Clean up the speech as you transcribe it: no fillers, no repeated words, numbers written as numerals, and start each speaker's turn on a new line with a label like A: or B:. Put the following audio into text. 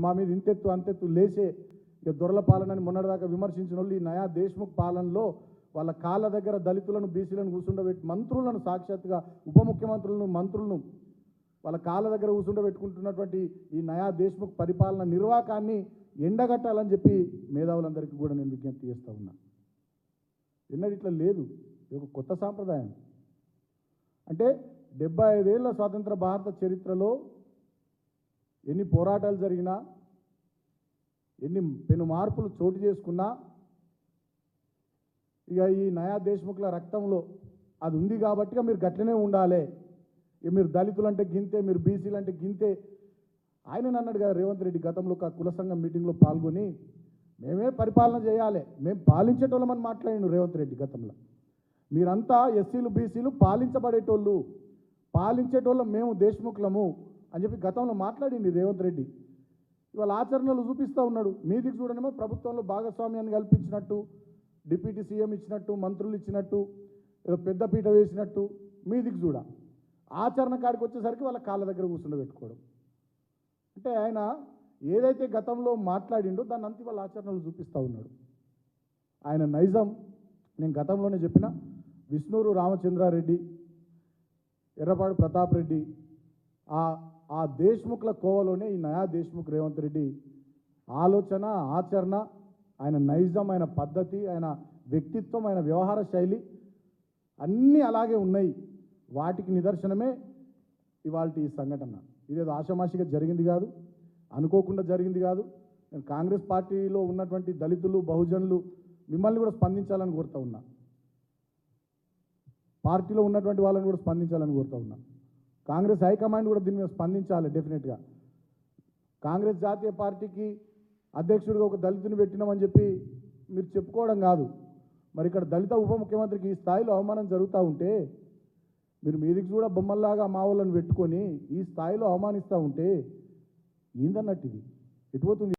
A: మా మీద ఇంతెత్తు అంతెత్తు లేచే ఇక దొరల పాలనని మొన్నటిదాకా విమర్శించిన వాళ్ళు ఈ నయా దేశ్ముఖ్ పాలనలో వాళ్ళ కాళ్ళ దగ్గర దళితులను బీసీలను కూర్చుండబెట్టి మంత్రులను సాక్షాత్తుగా ఉప ముఖ్యమంత్రులను మంత్రులను వాళ్ళ కాళ్ళ దగ్గర కూర్చుండబెట్టుకుంటున్నటువంటి ఈ నయా దేశ్ముఖ్ పరిపాలన నిర్వాకాన్ని ఎండగట్టాలని చెప్పి మేధావులందరికీ కూడా నేను విజ్ఞప్తి చేస్తూ ఉన్నా. ఎన్నడూ ఇట్లా లేదు, ఇది ఒక కొత్త సాంప్రదాయం. అంటే 75 ఏళ్ల స్వాతంత్ర భారత చరిత్రలో ఎన్ని పోరాటాలు జరిగినా, ఎన్ని పెను మార్పులు చోటు చేసుకున్నా, ఇక ఈ నయా దేశ్ముఖ్ల రక్తంలో అది ఉంది కాబట్టి మీరు గట్లనే ఉండాలి, ఇక మీరు దళితులు అంటే గింతే, మీరు బీసీలు అంటే గింతే. ఆయన అన్నాడు కదా రేవంత్ రెడ్డి గతంలో ఒక కుల సంఘం మీటింగ్లో పాల్గొని, మేమే పరిపాలన చేయాలి, మేము పాలించేటోళ్ళమని మాట్లాడిండు రేవంత్ రెడ్డి గతంలో. మీరంతా ఎస్సీలు బీసీలు పాలించబడేటోళ్ళు, పాలించేటోళ్ళం మేము దేశ్ముఖ్లము అని చెప్పి గతంలో మాట్లాడింది రేవంత్ రెడ్డి. ఇవాళ ఆచరణలు చూపిస్తూ ఉన్నాడు. మీదికి చూడనేమో ప్రభుత్వంలో భాగస్వామ్యాన్ని కల్పించినట్టు, డిప్యూటీ సీఎం ఇచ్చినట్టు, మంత్రులు ఇచ్చినట్టు, ఏదో పెద్దపీట వేసినట్టు మీదికి చూడ. ఆచరణ కాడికి వచ్చేసరికి వాళ్ళ కాళ్ళ దగ్గర కూర్చుండబెట్టుకోవడం. అంటే ఆయన ఏదైతే గతంలో మాట్లాడిండో దాన్ని అంతా వాళ్ళ ఆచరణలు చూపిస్తూ ఉన్నాడు. ఆయన నైజం నేను గతంలోనే చెప్పిన, విష్ణూరు రామచంద్రారెడ్డి, ఎర్రపాడు ప్రతాప్ రెడ్డి, ఆ దేశ్ముఖ్ల కోవలోనే ఈ నయా దేశ్ముఖ్ రేవంత్ రెడ్డి ఆలోచన, ఆచరణ, ఆయన నైజం, ఆయన పద్ధతి, ఆయన వ్యక్తిత్వం, ఆయన వ్యవహార శైలి అన్నీ అలాగే ఉన్నాయి. వాటికి నిదర్శనమే ఇవాళ ఈ సంఘటన. ఇదేదో ఆషామాషిగా జరిగింది కాదు, అనుకోకుండా జరిగింది కాదు. నేను కాంగ్రెస్ పార్టీలో ఉన్నటువంటి దళితులు, బహుజనులు మిమ్మల్ని కూడా స్పందించాలని కోరుతా ఉన్నా, పార్టీలో ఉన్నటువంటి వాళ్ళని కూడా స్పందించాలని కోరుతా ఉన్నా. కాంగ్రెస్ హైకమాండ్ కూడా దీని మీద స్పందించాలి డెఫినెట్గా. కాంగ్రెస్ జాతీయ పార్టీకి అధ్యక్షుడిగా ఒక దళితుని పెట్టినామని చెప్పి మీరు చెప్పుకోవడం కాదు. మరి ఇక్కడ దళిత ఉప ముఖ్యమంత్రికి ఈ స్థాయిలో అవమానం జరుగుతూ ఉంటే, మీరు మీదికి కూడా బొమ్మల్లాగా మా వాళ్ళని పెట్టుకొని ఈ స్థాయిలో అవమానిస్తూ ఉంటే ఏందన్నట్టు ఇది ఎటుపోతుంది?